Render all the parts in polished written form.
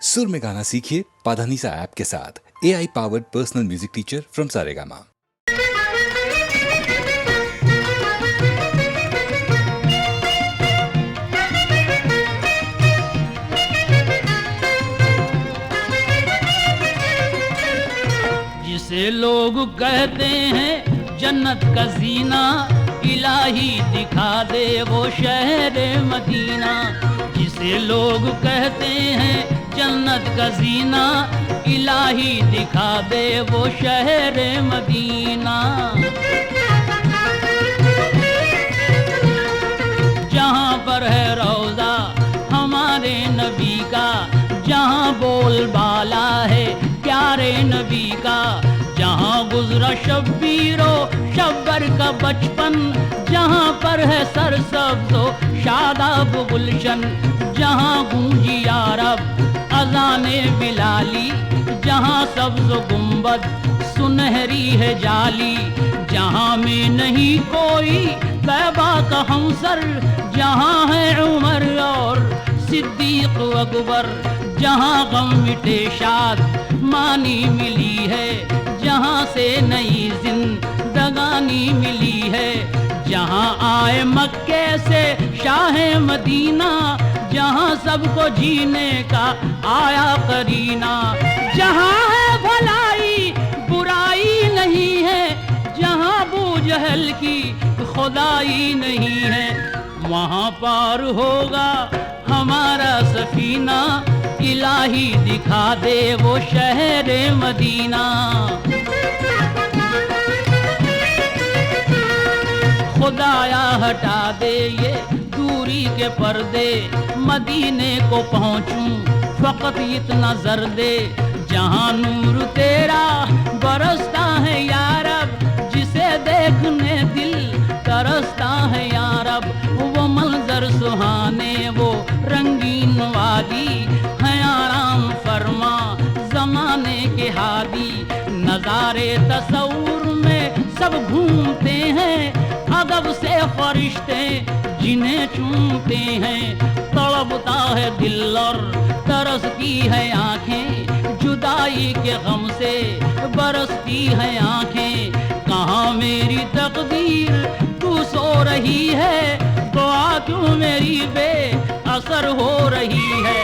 सुर में गाना सीखिए पाधानीसा ऐप के साथ। AI powered personal music teacher from Saregama. जिसे लोग कहते हैं जन्नत का जीना, इलाही दिखा दे वो शहर मदीना। जिसे लोग कहते हैं जन्नत का जीना, इलाही दिखा दे वो शहर मदीना। जहाँ पर है रोज़ा हमारे नबी का, जहाँ बोलबाला है प्यारे नबी का, जहाँ गुजरा शब्बीरो शब्बर का बचपन, जहाँ पर है सरसब्ज़ो शादाब गुलशन, जहाँ गूंजी यारब अज़ाने बिलाली, जहाँ सब्ज़ गुंबद सुनहरी है जाली, जहाँ में नहीं कोई तैबा का हमसर, जहाँ है उमर और सिद्दीक अकबर, जहाँ गम मिटे शाद मानी मिली है, जहाँ से नई जिंदगानी मिली है, जहाँ आए मक्के से शाह मदीना, जहाँ सबको जीने का आया करीना, जहाँ है भलाई बुराई नहीं है, जहाँ अबू जहल की खुदाई नहीं है, वहाँ पार होगा हमारा सफीना, इलाही दिखा दे वो शहर मदीना। खुदाया हटा दे ये दूरी के पर्दे, मदीने को पहुँचूं फकत इतना जर दे, जहाँ नूर तेरा बरसता है यारब, जिसे देखने दिल तरसता है यारब, वो मंजर सुहाने वो रंगीन वादी है, आराम फरमा जमाने के हादी, नजारे तस्वुर में सब घूमते हैं, अदब से फरिश्ते जिन्हें चूमते हैं, तड़पता है दिल और तरसती है आंखें, जुदाई के गम से बरसती है आंखें, कहाँ मेरी तकदीर तू सो रही है, दुआ क्यों मेरी बेअसर हो रही है,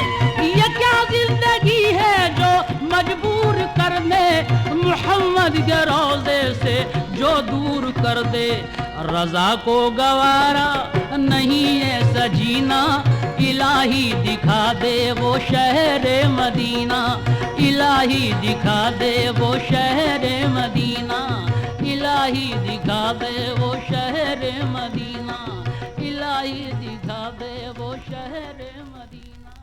ये क्या जिंदगी है जो मजबूर कर दे मोहम्मद के रोज़े से जो दूर कर दे, रज़ा को गवारा नहीं है सजीना, इलाही दिखा दे वो शहर मदीना, इलाही दिखा दे वो शहर मदीना, इलाही दिखा दे वो शहर मदीना, इलाही दिखा दे वो शहर मदीना।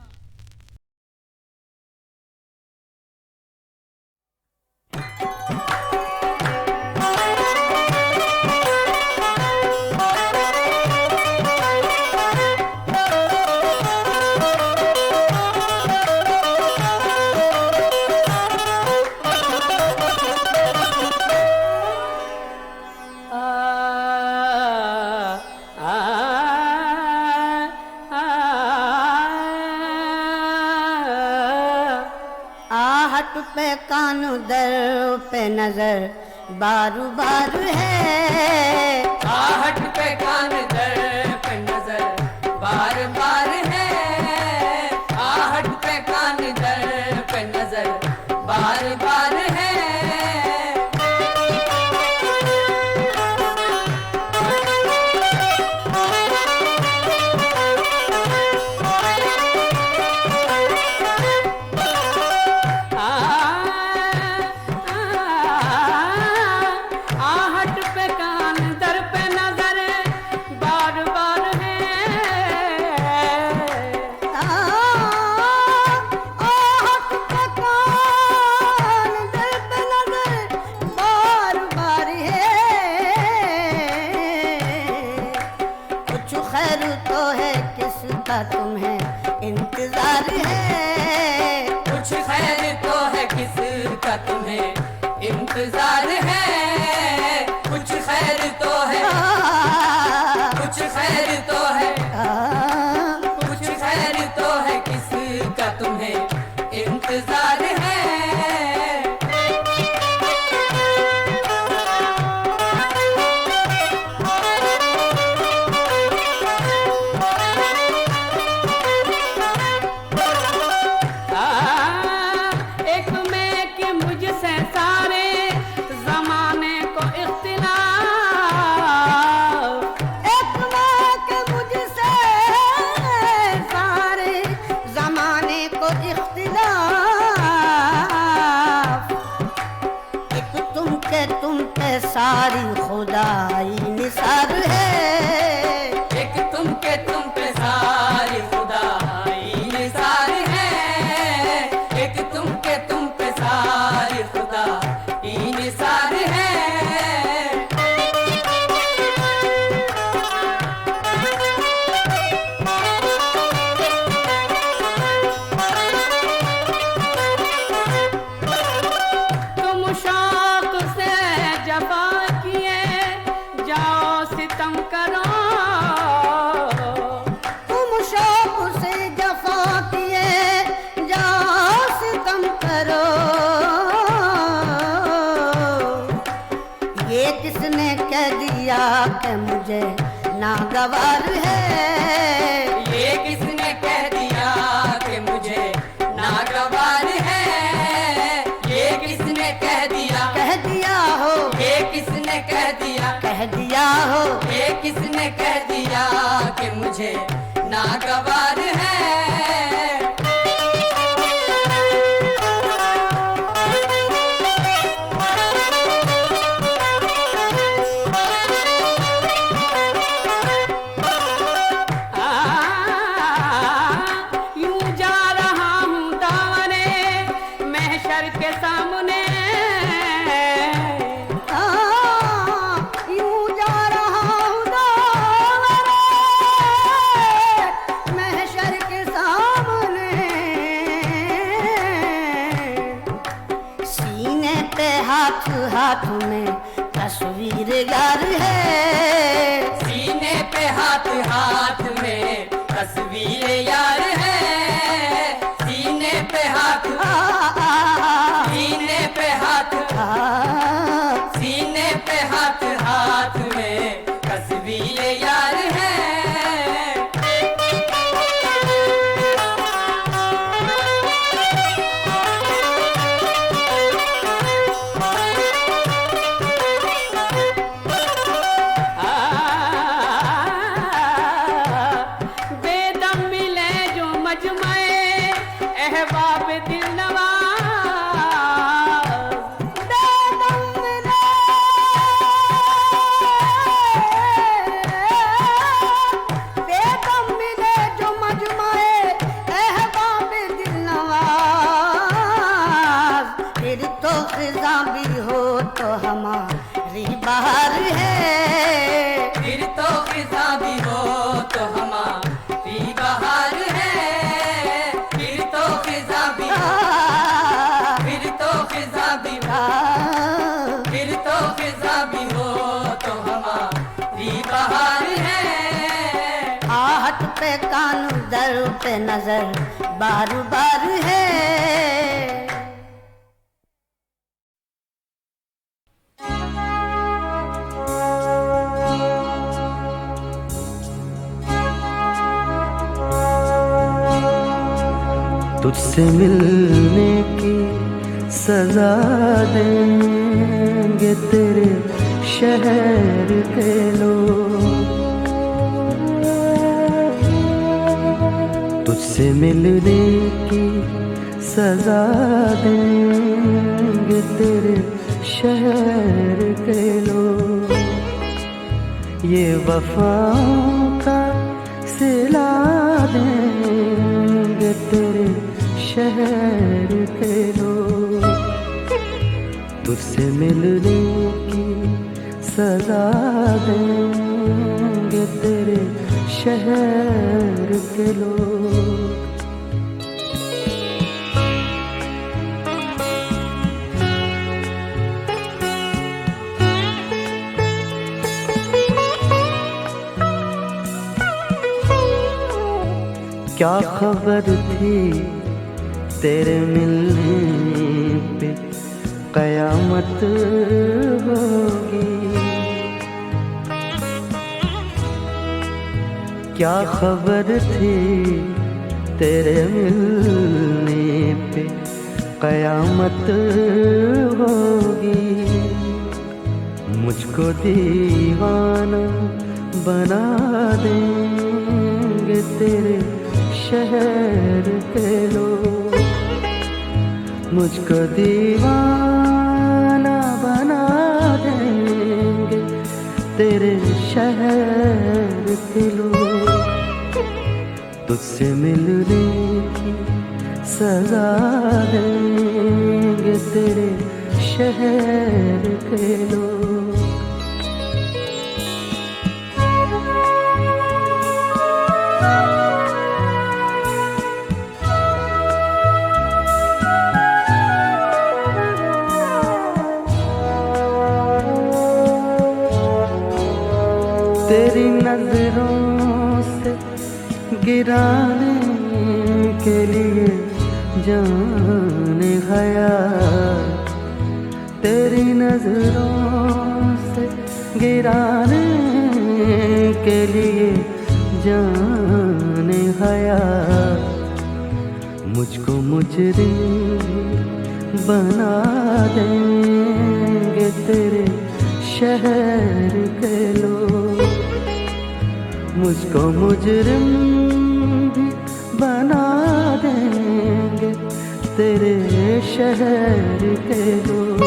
पे कानू दर पे नजर बारू बारू है, आहट पे कान दर पे नजर बार बार है, आहट पे कान दर पे नजर बार बार है। तुम्हें इंतजार है, कुछ खैर तो है किसका तुम्हें इंतजार है, कुछ खैर तो है, कुछ खैर तो है, कुछ खैर तो है किसका तुम्हें इंतजार है। एक मैं कि मुझसे सारे जमाने को इख्तिलाफ, एक मैं कि मुझसे सारे जमाने को इख्तिलाफ, एक तुम पे सारी खुदाई निसार है। एक तुम पे सारी खुदाई निसार है। एक तुम पे सारी खुदाई निसार है। तुम शौक से जबा किए जाओ सितम करो, तुम शौक से जफा किए जाओ सितम करो। ये किसने कह दिया कि मुझे नागवार है। ये किसने कह दिया कि मुझे नागवार है। ये किसने कह दिया हो, ये किसने कह दिया हो। ये किसने कह दिया कि मुझे नागवार है। यूं जा रहा हूँ दावने महशर के सामने, यूं जा रहा हूँ दावरे महशर के सामने। सीने पे हाथ में तस्वीर यार है। सीने पे हाथ में तस्वीर यार है। सीने पे हाथ सीने पे हाथ सीने पे हाथ में तस्वीर यार है। बेदम मिले जो मजमए अहबाब दिल नवाज, बेदम मिले जो मजमाए अहबाब दिल नवाज। फिर तो फिजा भी हो तो हमारी बहार है। फिर तो फिजा भी हो तो हमारी बहार है। फिर तो फिजा भी हो, फिर तो फिजा भी हो, फिर तो फिजा भी हो तो हमारी बहार है। आहट पे कान दर पे नजर बार बार है। तुझसे मिलने की सजा देंगे तेरे शहर के लोग। तुझसे मिलने की सजा देंगे तेरे शहर के लोग। ये वफाओं का सिला देंगे तेरे शहर के लोग। तुझसे मिलने की सजा देंगे तेरे शहर के लोग। क्या खबर थी तेरे मिलने पे कयामत होगी। क्या खबर थी तेरे मिलने पे कयामत होगी। मुझको दीवाना बना देंगे तेरे शहर के लोग। मुझको दीवाना बना देंगे तेरे शहर के लोग। तुझसे मिलने की सजा देंगे तेरे शहर के लोग। तेरी नजरों से गिराने के लिए जाने हया। तेरी नजरों से गिराने के लिए जाने हया। मुझको मुजरिम बना देंगे तेरे शहर के लोग। मुझको मुजरिम भी बना देंगे तेरे शहर के लोग।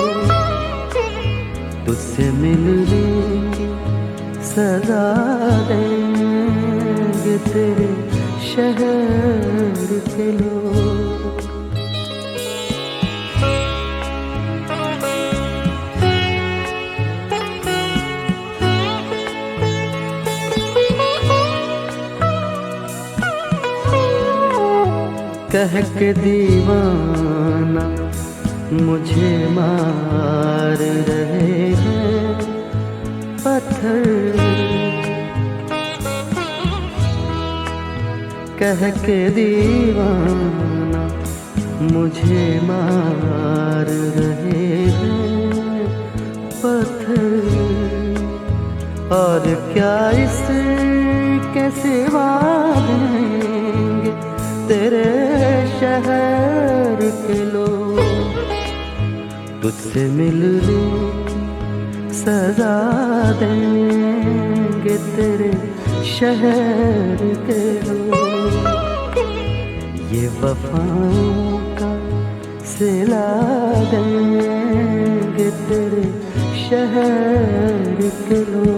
तुझसे मिलने की सजा देंगे तेरे शहर के लोग। कह के दीवाना मुझे मार रहे हैं पत्थर। कह के दीवाना मुझे मार रहे हैं पत्थर। और क्या इसके सिवा देंगे तेरे शहर के लोग। तुझसे मिलने की सजा देंगे तेरे शहर के लोग। ये वफाओं का सिला देंगे तेरे शहर के लोग।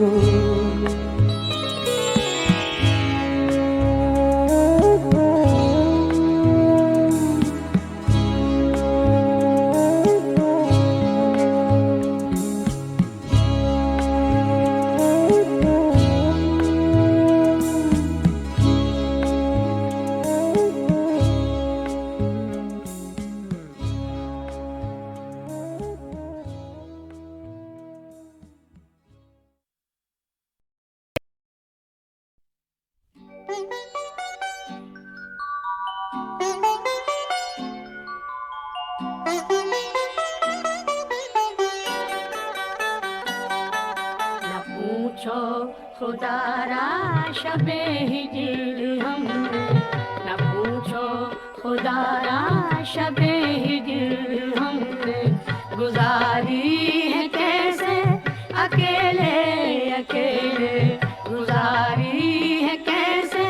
खुदारा शबे हिजर हमने न पूछो। खुदारा शबे हिजर हमने गुजारी है कैसे अकेले अकेले। गुजारी है कैसे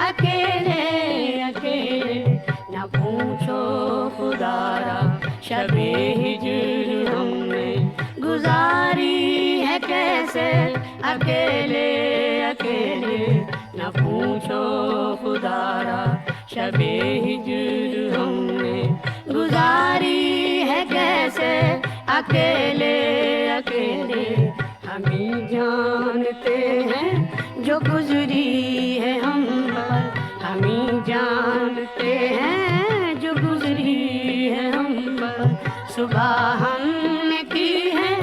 अकेले अकेले। न पूछो खुदारा शबे हिजर हमने गुजारी है कैसे अकेले अकेले। न पूछो खुदारा शबे हिजर हमने गुजारी है कैसे अकेले अकेले। हम ही जानते हैं जो गुजरी है हम पर। हम ही जानते हैं जो गुजरी है हम पर। सुबह हमने की है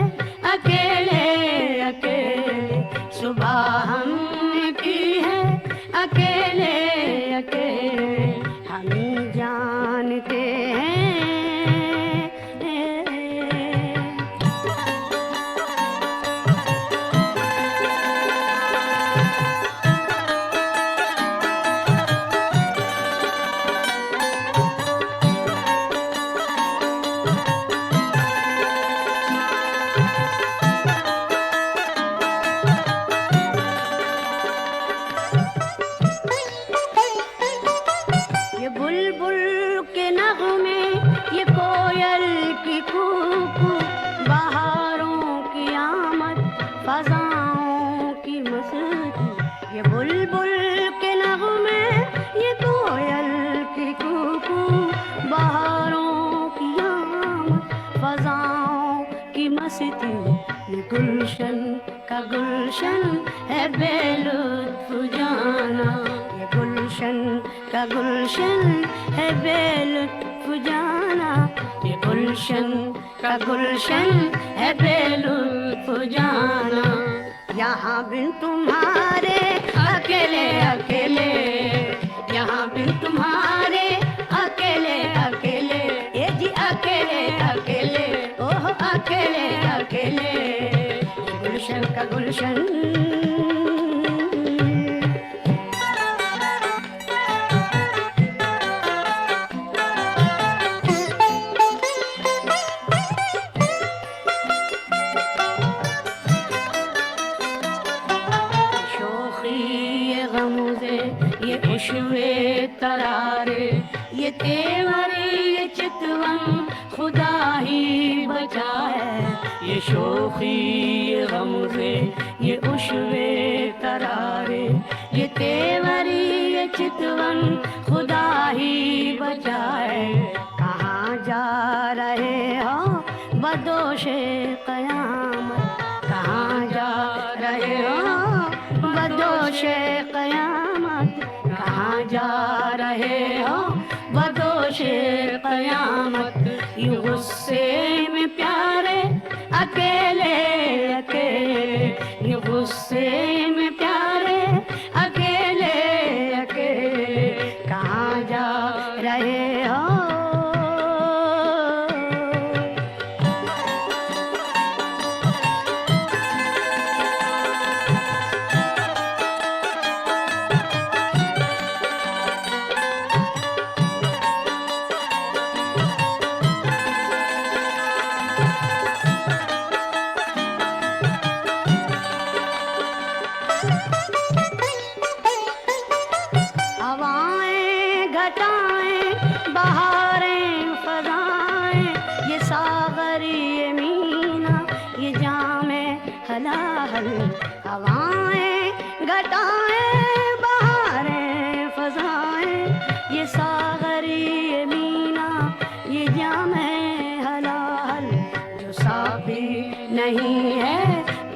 अकेले अकेले। सुबह हमने की है अकेले अकेले। हम ही जानते कोयल की कूकू, बहारों की आमद, फजाओं की मस्ती, ये बुलबुल के नगमे, ये कोयल की कूकू, बहारों की आमद, फजाओं की मस्ती, ये गुलशन का गुलशन है बेलुत्फ जाना, ये गुलशन का गुलशन है बेलुत्फ जाना, ये गुलशन का गुलशन है बेलुत्फ जाना। यहाँ बिन तुम्हारे अकेले अकेले, यहाँ बिन तुम्हारे अकेले अकेले, ये जी अकेले अकेले, ओह अकेले अकेले, गुलशन का गुलशन। खुशवे तरारे, ये तेवरी ये चितवन खुदा ही बचाए, ये शोखी ये गमज़े ये उशवे तरारे, ये तेवरी ये चितवन खुदा ही बचाए। कहाँ जा रहे हो बदोशे क़यामत, कहाँ जा रहे हो बदोशे क़यामत, कहाँ जा रहे हो बदोशे क़यामत। यूं गुस्से में प्यारे अकेले अकेले, यूं गुस्से में प्यारे अकेले अकेले, कहाँ जा रहे हो। हवाएं घटाएं बहारें फजाएं, ये सागरी ये मीना ये जामे हलाल, जो साफी नहीं है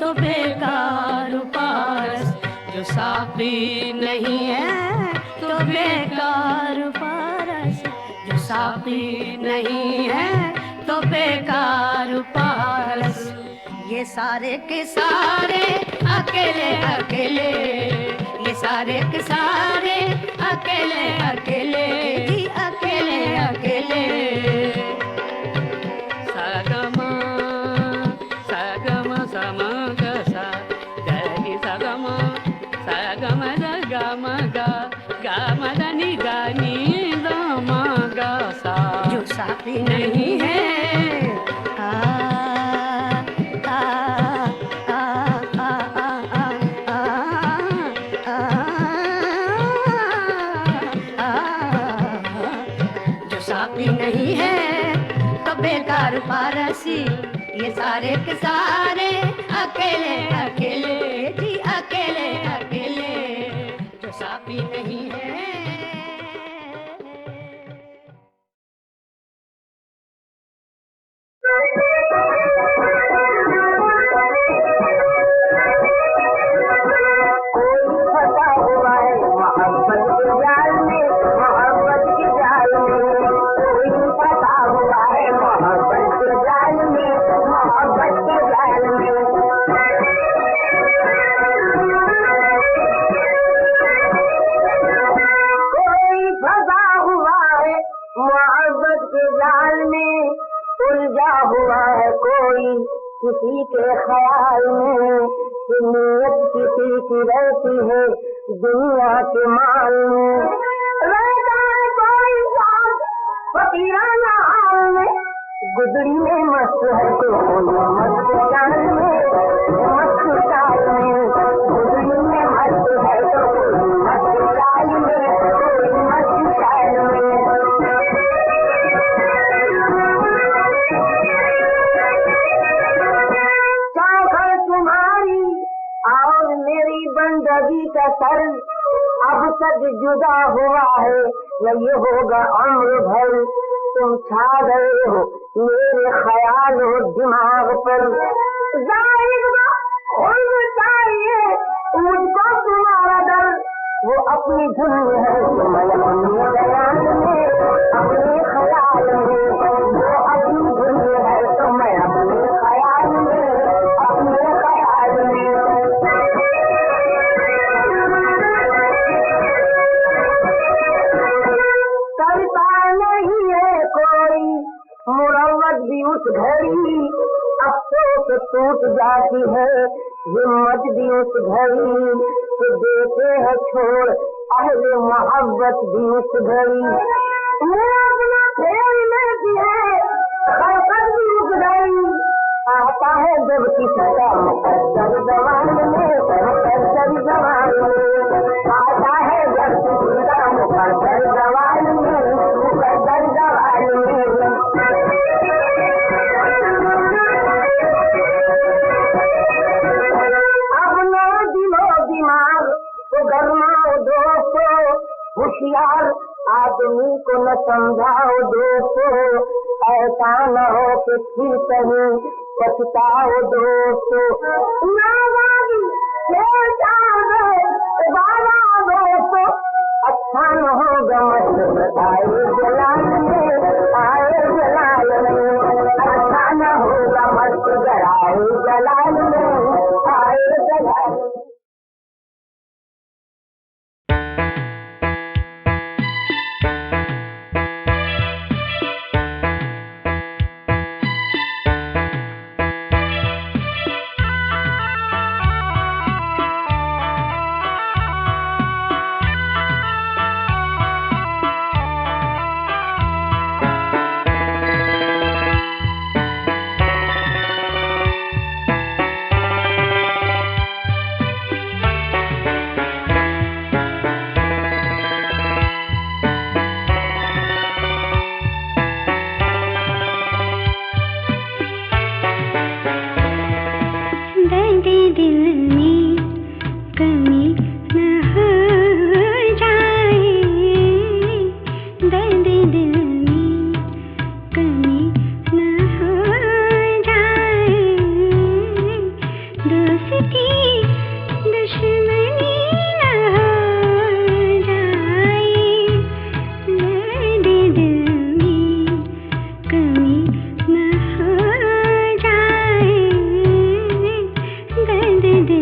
तो बेकार पारस, जो साफी नहीं है तो बेकार पारस, जो साफी नहीं है तो बेकार पारस। ये सारे के सारे अकेले अकेले, ये सारे के सारे अकेले अकेले, जी अकेले अकेले। सगमा सगमा समगसा गरि सगमा सगम गम ग गम దని गनि दम ग सा, जो साफी नहीं है नहीं है तो बेकार पारसी, ये सारे के सारे अकेले अकेले, जी अकेले अकेले, जो साफी नहीं है। किसी के ख्याल में कि नीयत किसी की रहती है दुनिया के माल में, रहता है कोई इंसान फकीराना हाल में, गुदड़ी में मस्त है तो मस्त चाल में, मस्त चाल में, गुदड़ी में मस्त है तो मस्त चाल में, मस्त चाल में। सद जुदा हुआ है न ये होगा उम्र भर। तुम छा गए हो मेरे ख्याल हो दिमाग पर। जाहिर चाहिए मुझको तुम्हारा डर, वो अपनी धुन में है तो मैं अपनी ख्याल में, अपने ख्याल में। वो अपनी धुन में है तो मैं अपने ख्याल में, अपने ख्याल में। करता नहीं है कोई मुरव्वत भी उस घड़ी, अफसोस टूट जाती है हिम्मत भी उस घड़ी। तो देते हैं छोड़ अहले मोहब्बत भी उस घड़ी। मेरा अपना खेल में भी है खलकत भी उस घड़ी। आता है जब किसी का मुकद्दर जवान में, मुकद्दर जवान में। आता है जब किसी का मुकद्दर जवान में, मुकद्दर जवान में। गरमाओ दोस्तों होशियार आदमी को न समझाओ दोस्तों, ऐसा न हो कि फिर कहीं पछताओ दोस्तों। नाराजी बाबा दोस्तों अच्छा न होगा मत आए जलाल में, आए जलाल में। अच्छा न होगा मत आए जलाल में, आए जलाल में। दर्द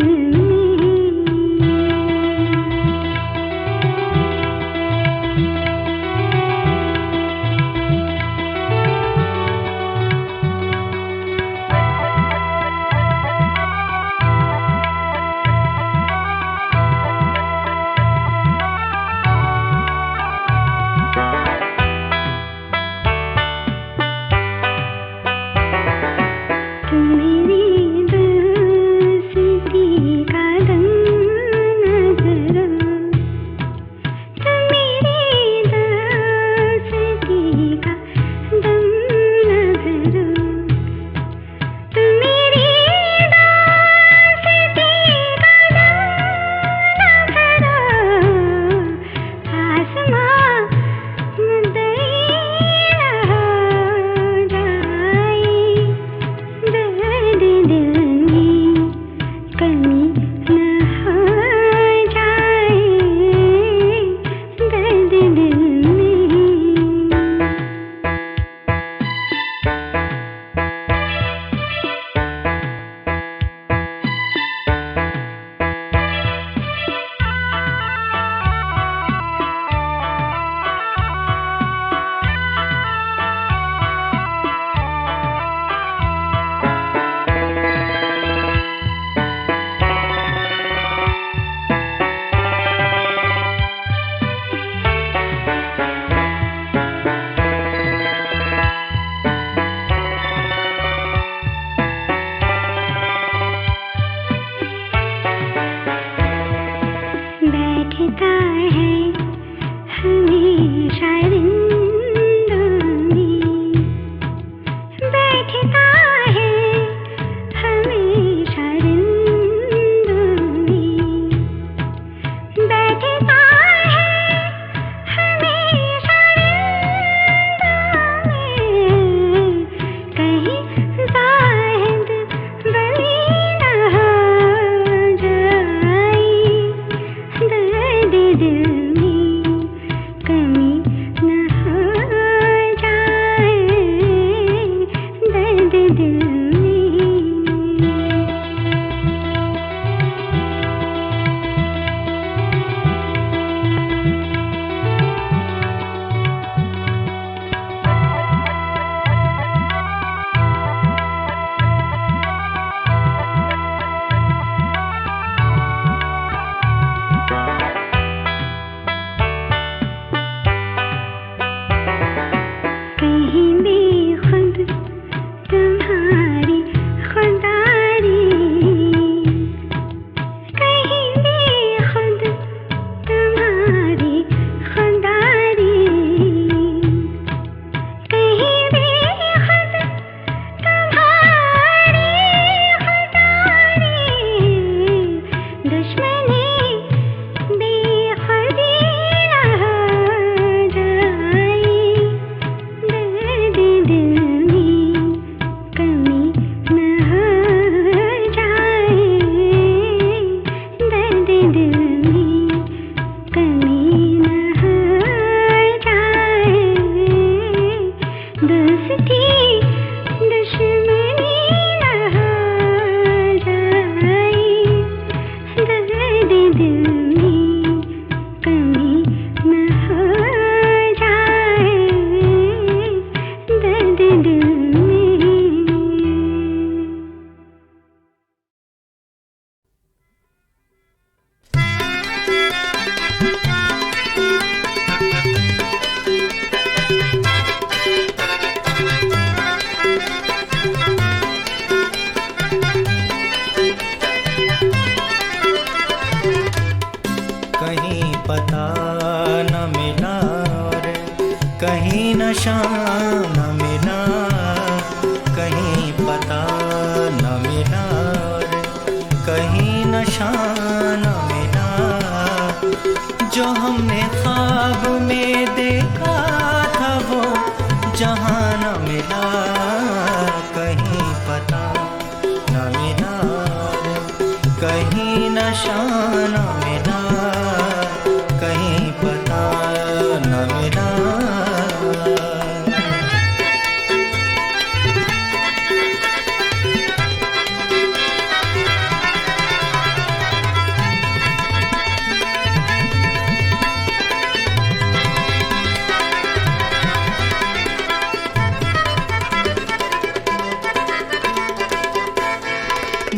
दोस्ती दुश्मनी न हो जाए, दर्द दिल में कमी न हो जाए, दर्द दिल में। कहीं पता न मिला रे, कहीं नशा न मिला, कहीं पता न मिला रे, कहीं नशा न मिला, जो हमने ख्वाब में देखा था वो जहां न मिला, कहीं पता न मिला रे, कहीं नशा न मिला, कहीं पता न मिला।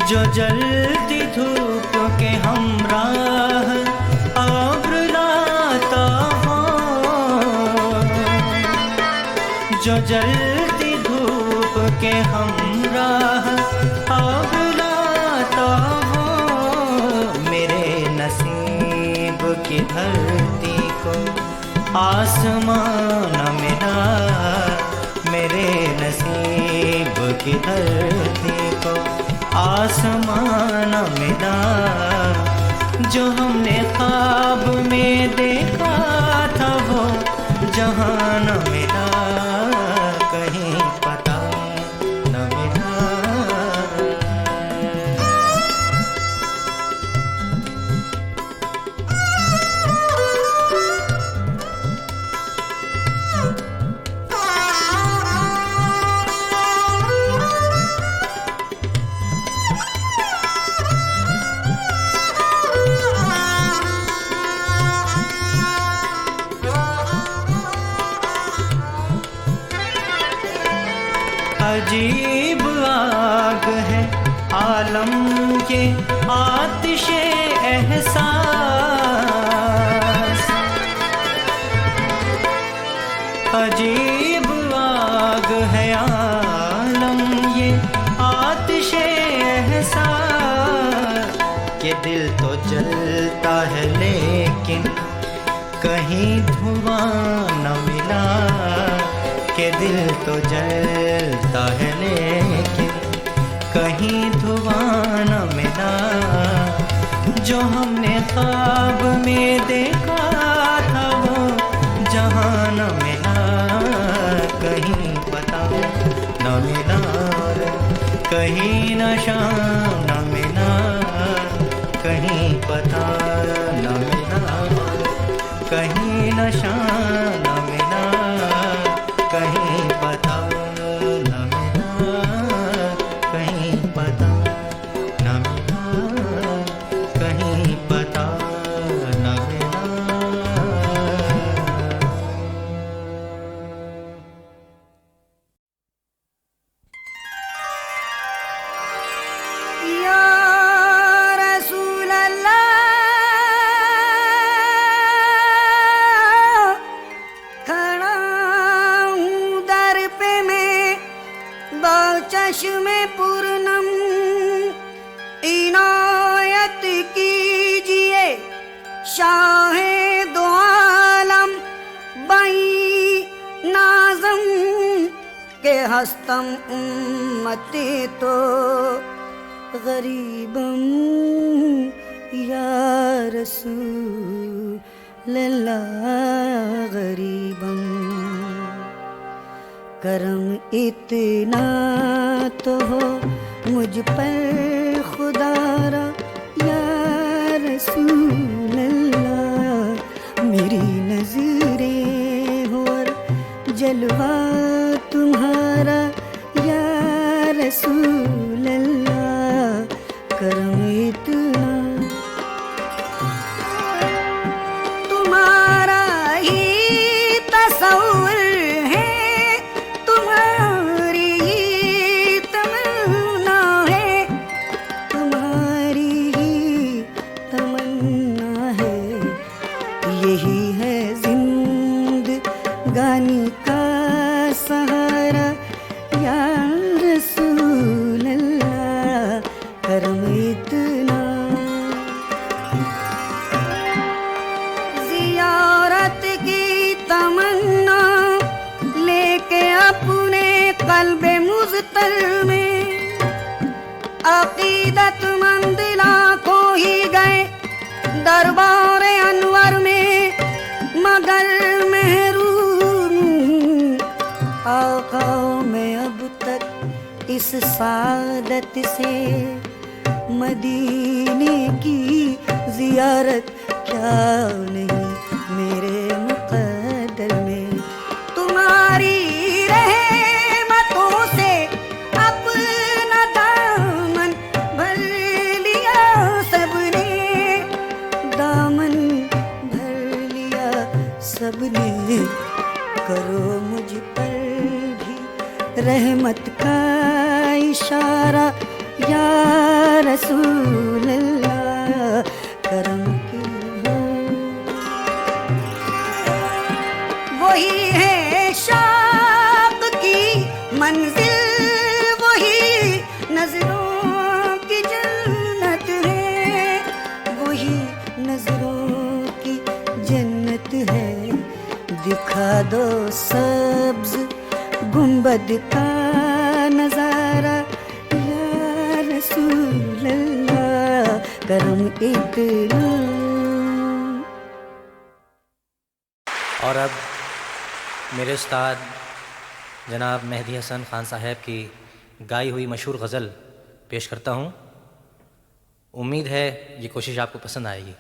जो जलती धूप के हमराह आब्र लाता हो, जो जलती धूप के हमराह आब्र लाता हो, मेरे नसीब की धरती को आसमान न मिला, मेरे नसीब की धरती को आसमान मिला, जो हमने ख्वाब में देखा था वो जहां न मिला, कहीं पता न मिला। अजीब आग है आलम के आतिशे एहसास, अजीब आग है आलम ये आतिशे एहसास, कि दिल तो जलता है लेकिन कहीं धुआं न मिला, के दिल तो जलता है लेकिन कहीं धुआं न मिला, जो हमने ख्वाब में देखा था वो जहां न मिला, कहीं पता न मिला, कहीं नशा न मिला, कहीं पता न मिला, कहीं नशा न मिला, कहीं पता न मिला, कहीं पता न मिला, कहीं पता न मिला। या रसूल अल्लाह, खड़ा हूँ दर पे मैं, चश्मे पूर्णम इनायत कीजिए, शाहे दो आलम बई नाज़म के हस्तम उम्मती तो गरीबम या रसूल अल्लाह, गरीबम। करम इतना तो हो मुझ पर खुदारा या रसूल अल्लाह, मेरी नजरें हो और जलवा तू कल्बे मुज़तर में अकीदतमंद लाखों ही गए दरबार अनवर में, मगर महरूम आका में अब तक इस सादत से। मदीने की जियारत क्या नहीं मेरे मुक़द्दर में। तुम्हारी रहमतों से अपना दामन भर लिया सबने, दामन भर लिया सबने। करो मुझ पर भी रहमत का इशारा या रसूल अल्लाह, करम की हो। वही है शौक़ की मंजिल, वही नजरों की जन्नत है, वही नजरों की जन्नत है। दिखा दो सब्ज़ गुंबद का नजारा या रसूल अल्लाह, करम इतना। और अब मेरे उस्ताद जनाब मेहदी हसन खान साहब की गाई हुई मशहूर गज़ल पेश करता हूँ। उम्मीद है ये कोशिश आपको पसंद आएगी।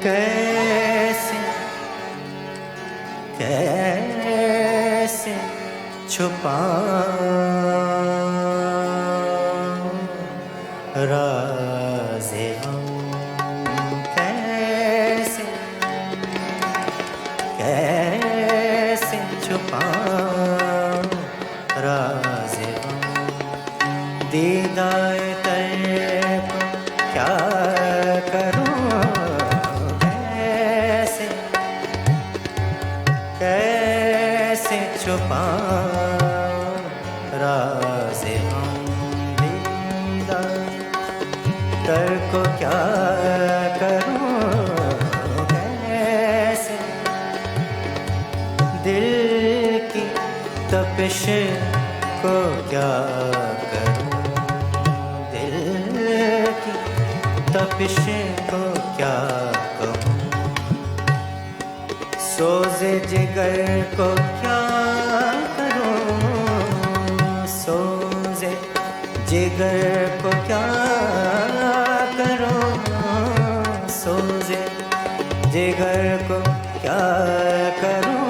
कैसे कैसे छुपाऊं राज़े हम, कैसे कैसे छुपाऊं राज़े हम। दीदाए तैब क्या करूं, कैसे छुपाऊं राज़े हम। दीदार कर को क्या करूं, कैसे दिल की तपिश को क्या करूं, दिल की तपिश को क्या कहूं। सोज़े जिगर को क्या करूं, सोज़े जिगर को क्या करूं, सोज़े जिगर को क्या करूं।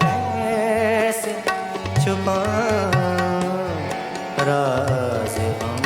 कैसे छुपाऊं राज़े हम।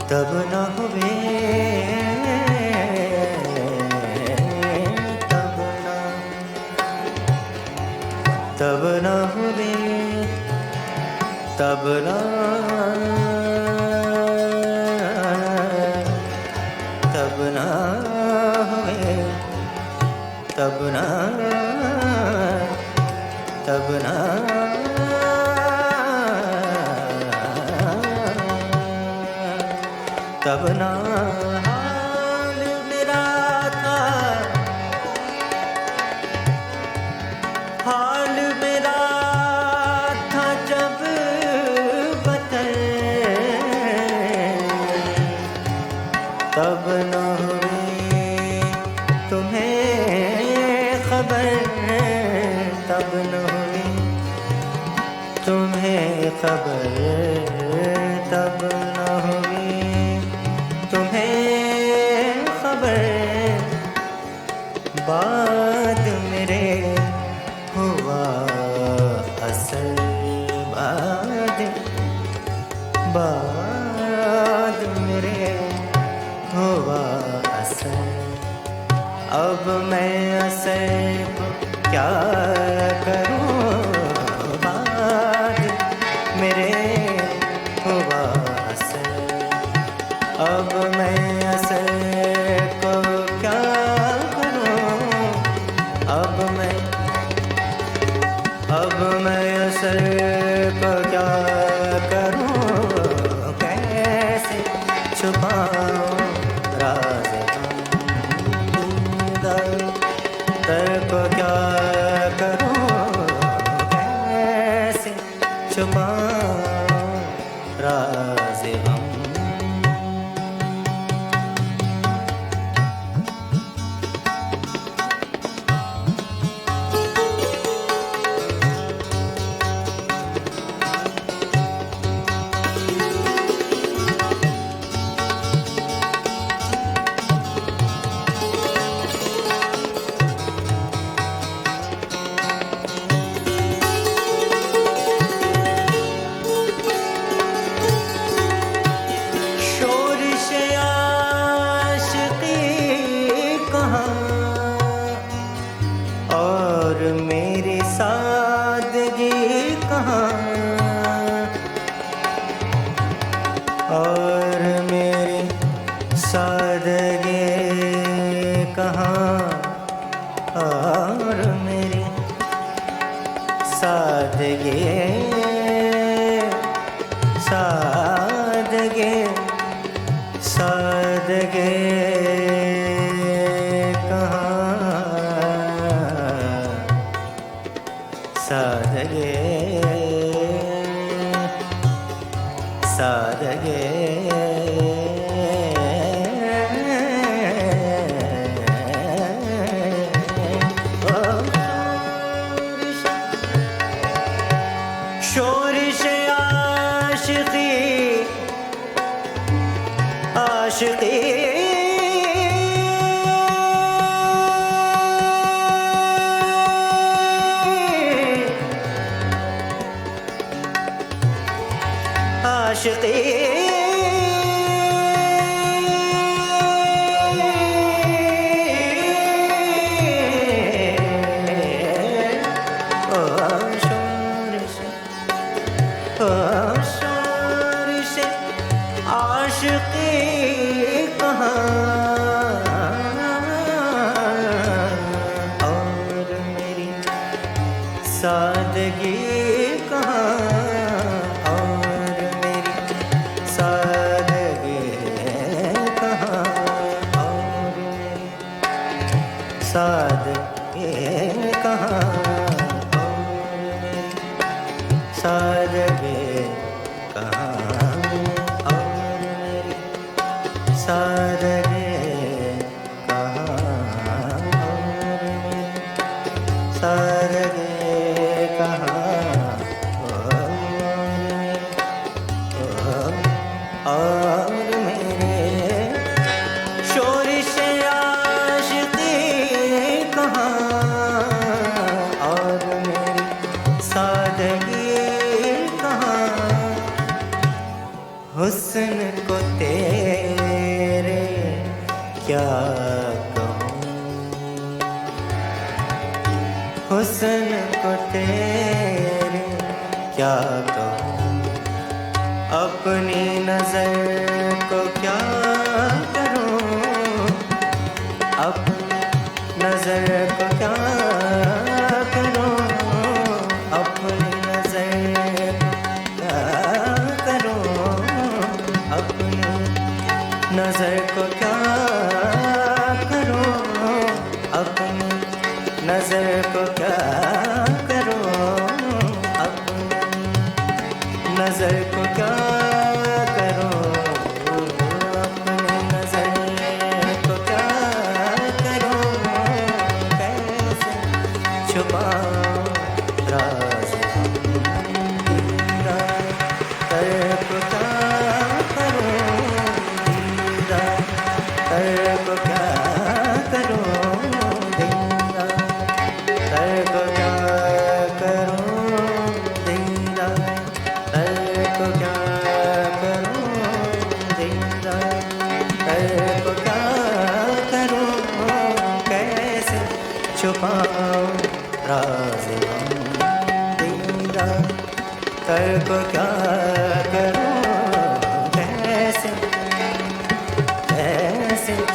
तब न हुए, तब न हुए, तब न, तब न हुए, तब न, तब न, तब न हाल मेरा था, हाल मेरा था जब बदल, तब न हुई तुम्हें खबर, तब न हुई तुम्हें खबर, तब न हुई तुम्हें खबर, बाद मेरे हुआ असर, बाद, बाद मेरे हुआ असर। अब मैं असर को क्या करूं, बाद मेरे हुआ असर। अब मैं असर को क्या करूं, अब मैं असर को क्या करूं, कैसे छुपाऊं राज़ दर को क्या करूं, कैसे छुपाऊं राज़ हम। और मेरी सादगी कहाँ, और मेरी सादगी कहाँ, और मेरी सादगी, सादगी, सादगी सादगे, सादगे, शोरिश आशिकी, आशिकी आशिकी, ओ शोरिश, ओ शोरिश आशिकी कहाँ, और मेरी सादगी कहाँ, सादगे कहाँ, सादगे कहाँ, और मेरी सादगे कहाँ, और मेरी सादगे कहाँ, और मेरे शोरिश आशिकी कहाँ, और मेरी सादगी कहाँ, हुस्न को तेरे क्या कहूँ, हुस्न को तेरे क्या कहूँ, अपनी नजर को क्या करूँ, अपनी नजर को क्या करूँ, अपनी नजर नजर को क्या करूं, अपनी नजर को क्या करूं, अपनी नजर को क्या करूं, अपनी नजर को क्या करूं, कैसे छुपाऊं राज तेरा, को क्या करूं, को क्या करूं, को क्या करूं, को क्या करूं, को क्या करूं, कैसे छुपाऊं राज़ तेरा, को क्या करूं, कैसे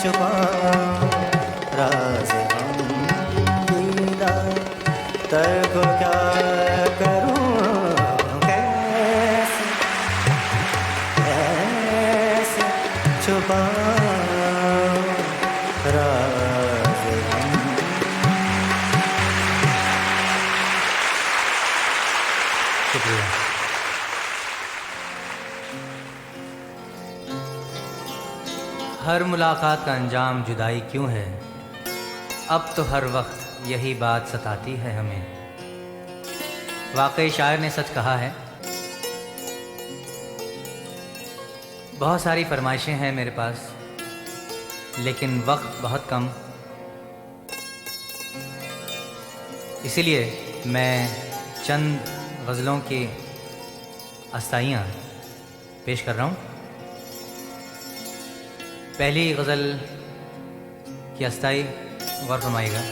छुपाऊं राज़ तेरा, को क्या करूं, कैसे छुपाऊं राज़। शुक्रिया। हर मुलाकात का अंजाम जुदाई क्यों है, अब तो हर वक्त यही बात सताती है हमें। वाकई शायर ने सच कहा है। बहुत सारी फरमाइशें हैं मेरे पास, लेकिन वक्त बहुत कम, इसीलिए मैं चंद गज़लों की अस्ताइयाँ पेश कर रहा हूँ। पहली गज़ल की अस्ताई गौर फरमाइएगा।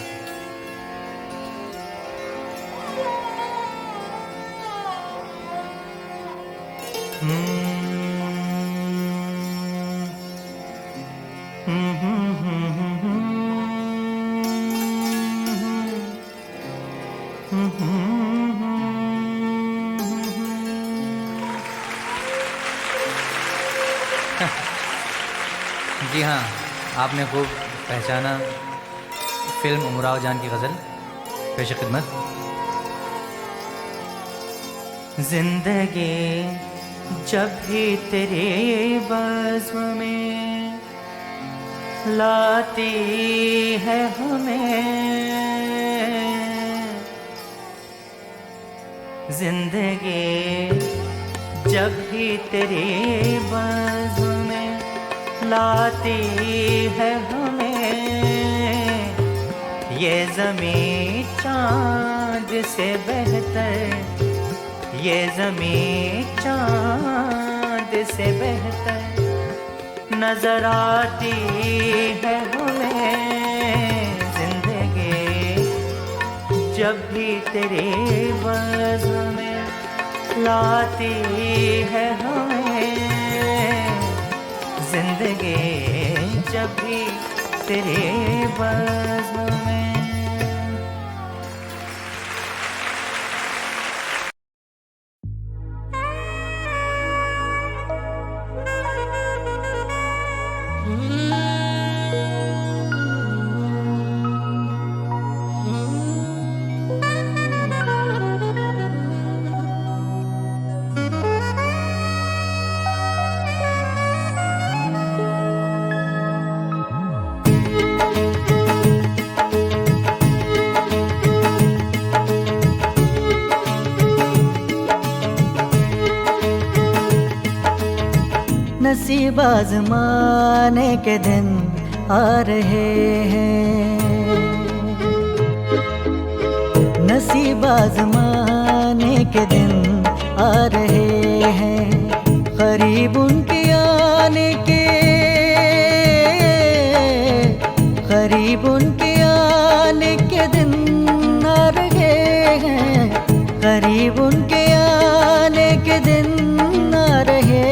जी हाँ, आपने खूब पहचाना, फिल्म उमराव जान की गज़ल पेश खिदमत। जिंदगी जब भी तेरे बज़्म में लाती है हमें, जिंदगी जब भी तेरे बज़्म में लाती है हमें, ये ज़मीं चाँद से बेहतर, ये ज़मीं चाँद से बेहतर नजर आती है हमें। जिंदगी जब भी तेरे बज़्म में लाती है हमें, जिंदगी जब भी तेरे बज़्म में। नसीब आज़माने के दिन आ रहे हैं, नसीब आज़माने के दिन आ रहे हैं, करीब उनके आने के, करीब उनके आने के दिन आ रहे हैं, करीब उनके आने के दिन आ रहे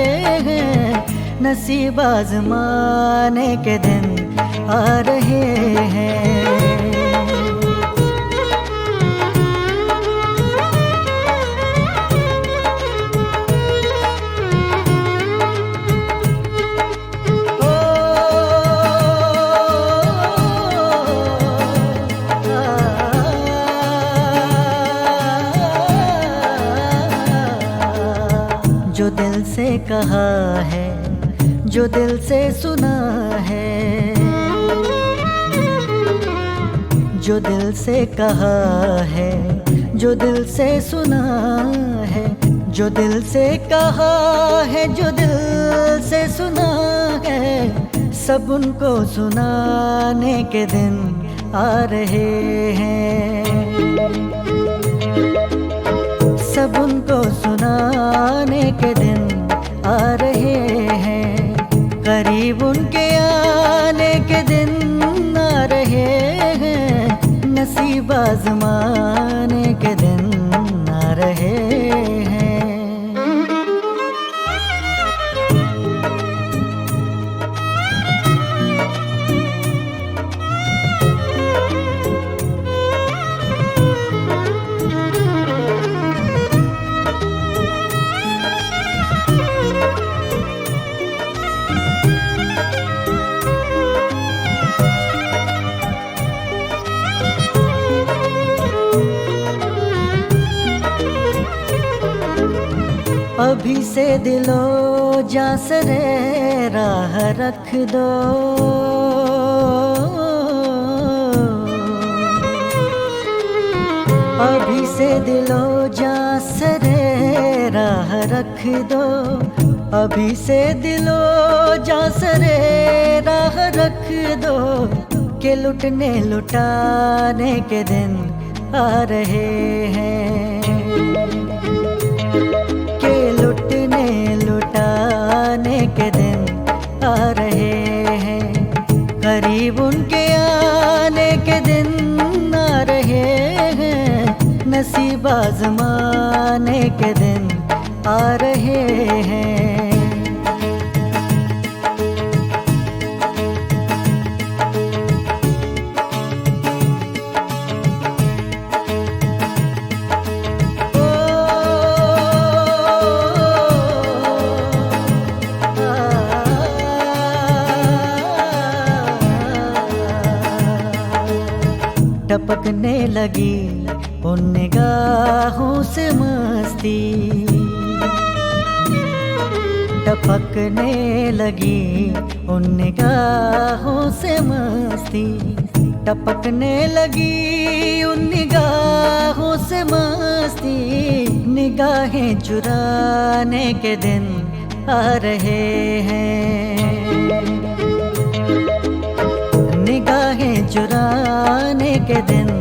हैं, नसीब आजमाने के दिन आ रहे हैं। जो दिल से कहा है, जो दिल से सुना है, जो दिल से कहा है, जो दिल से सुना है, जो दिल से कहा है, जो दिल से सुना है, सब उनको सुनाने के दिन आ रहे हैं, सब उनको सुनाने के दिन आ रहे हैं, करीब उनके आने के दिन आ रहे हैं, नसीब आजमाने के दिन आ रहे हैं। अभी से दिलो जा सरे राह रख दो, अभी से दिलो जा सरे राह रख दो, अभी से दिलो जा सरे राह रख दो, के लुटने लुटाने के दिन आ रहे हैं, लुटने लुटाने के दिन आ रहे हैं, करीब उनके आने के दिन आ रहे हैं, नसीब आजमाने के दिन आ रहे हैं। टपकने लगी उन निगाहों से मस्ती, टपकने लगी उन निगाहों से मस्ती, टपकने लगी उन निगाहों से मस्ती, निगाहें चुराने के दिन आ रहे हैं, निगाहें चुराने के दिन